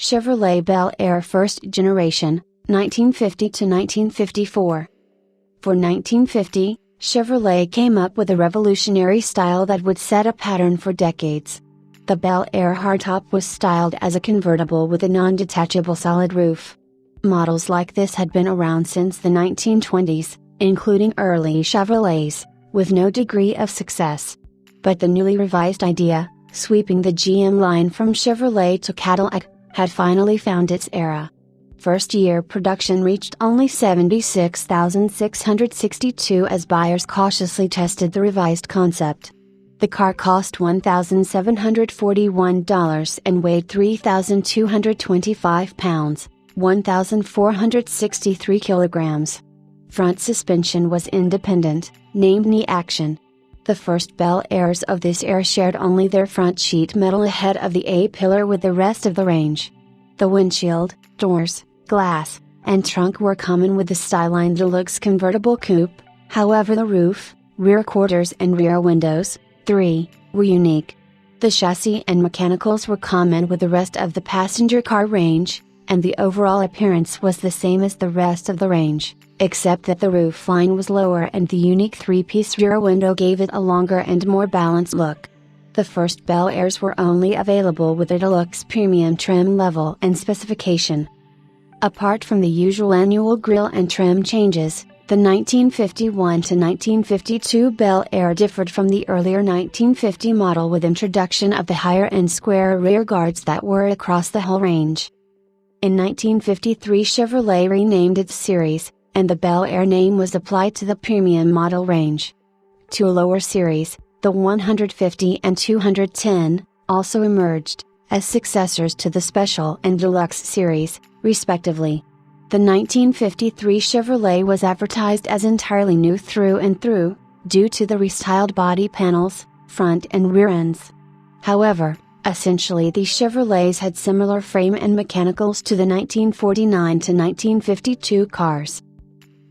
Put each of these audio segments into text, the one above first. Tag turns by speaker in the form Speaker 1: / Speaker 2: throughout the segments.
Speaker 1: Chevrolet Bel Air First Generation, 1950 to 1954. For 1950, Chevrolet came up with a revolutionary style that would set a pattern for decades. The Bel Air hardtop was styled as a convertible with a non-detachable solid roof. Models like this had been around since the 1920s, including early Chevrolets, with no degree of success. But the newly revised idea, sweeping the GM line from Chevrolet to Cadillac, had finally found its era. First-year production reached only 76,662 as buyers cautiously tested the revised concept. The car cost $1,741 and weighed 3,225 pounds, 1,463 kilograms. Front suspension was independent, named knee action. The first Bel Airs of this era shared only their front sheet metal ahead of the A-pillar with the rest of the range. The windshield, doors, glass, and trunk were common with the Styline Deluxe convertible coupe, however the roof, rear quarters and rear windows, 3, were unique. The chassis and mechanicals were common with the rest of the passenger car range, and the overall appearance was the same as the rest of the range, except that the roof line was lower and the unique 3-piece rear window gave it a longer and more balanced look. The first Bel Airs were only available with a deluxe premium trim level and specification. Apart from the usual annual grille and trim changes, the 1951 to 1952 Bel Air differed from the earlier 1950 model with introduction of the higher-end square rear guards that were across the whole range. In 1953 Chevrolet renamed its series, and the Bel Air name was applied to the premium model range. Two lower series, the 150 and 210, also emerged, as successors to the Special and Deluxe series, respectively. The 1953 Chevrolet was advertised as entirely new through and through, due to the restyled body panels, front and rear ends. However, essentially these Chevrolets had similar frame and mechanicals to the 1949 to 1952 cars.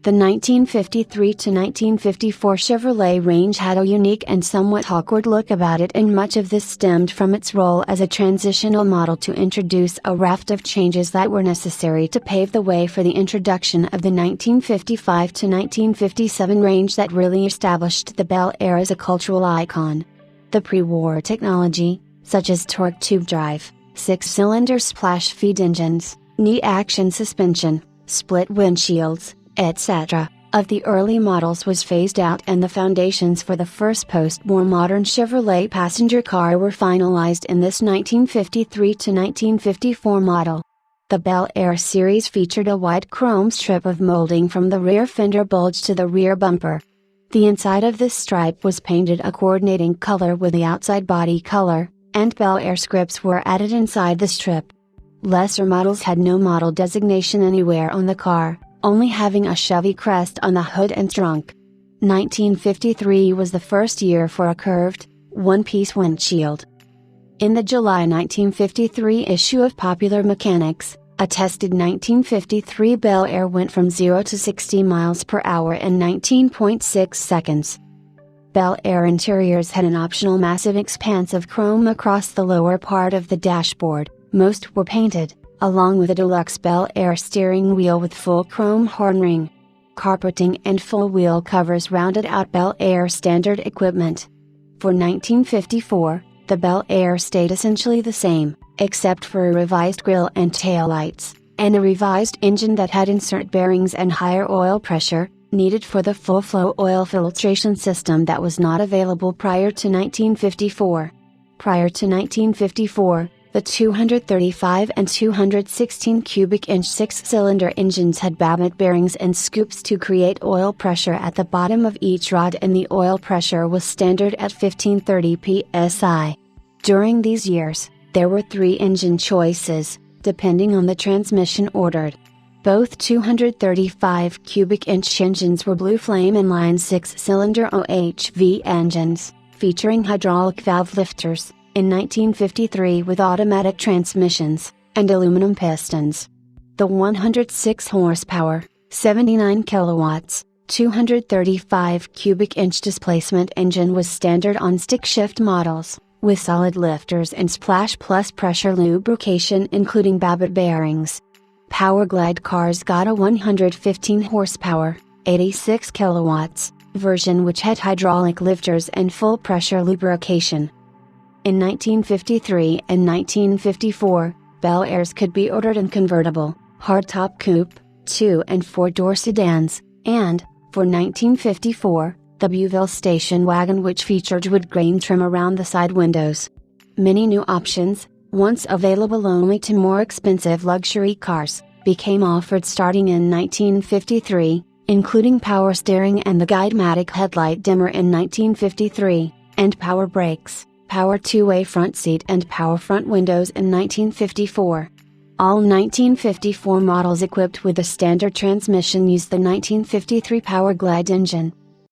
Speaker 1: The 1953 to 1954 Chevrolet range had a unique and somewhat awkward look about it, and much of this stemmed from its role as a transitional model to introduce a raft of changes that were necessary to pave the way for the introduction of the 1955 to 1957 range that really established the Bel Air as a cultural icon. The pre-war technology, such as torque tube drive, 6-cylinder splash feed engines, knee action suspension, split windshields, etc., of the early models was phased out, and the foundations for the first post-war modern Chevrolet passenger car were finalized in this 1953 to 1954 model. The Bel Air series featured a white chrome strip of molding from the rear fender bulge to the rear bumper. The inside of this stripe was painted a coordinating color with the outside body color, and Bel Air scripts were added inside the strip. Lesser models had no model designation anywhere on the car, only having a Chevy crest on the hood and trunk. 1953 was the first year for a curved, one-piece windshield. In the July 1953 issue of Popular Mechanics, a tested 1953 Bel Air went from 0 to 60 miles per hour in 19.6 seconds. Bel Air interiors had an optional massive expanse of chrome across the lower part of the dashboard. Most were painted, along with a deluxe Bel Air steering wheel with full chrome horn ring. Carpeting and full wheel covers rounded out Bel Air standard equipment. For 1954, the Bel Air stayed essentially the same, except for a revised grille and taillights, and a revised engine that had insert bearings and higher oil pressure, needed for the full-flow oil filtration system that was not available prior to 1954. Prior to 1954, the 235 and 216 cubic inch 6-cylinder engines had Babbitt bearings and scoops to create oil pressure at the bottom of each rod, and the oil pressure was standard at 1530 psi. During these years, there were 3 engine choices, depending on the transmission ordered. Both 235 cubic inch engines were Blue Flame inline 6-cylinder OHV engines, featuring hydraulic valve lifters, in 1953 with automatic transmissions, and aluminum pistons. The 106 horsepower, 79 kilowatts, 235 cubic inch displacement engine was standard on stick shift models, with solid lifters and splash plus pressure lubrication including Babbitt bearings. Powerglide cars got a 115 horsepower, 86 kilowatts, version which had hydraulic lifters and full pressure lubrication. In 1953 and 1954, Bel Airs could be ordered in convertible, hardtop coupe, 2- and 4-door sedans, and, for 1954, the Beuville station wagon which featured wood grain trim around the side windows. Many new options, once available only to more expensive luxury cars, became offered starting in 1953, including power steering and the Guidematic headlight dimmer in 1953, and power brakes, power two-way front seat and power front windows in 1954. All 1954 models equipped with the standard transmission used the 1953 Powerglide engine.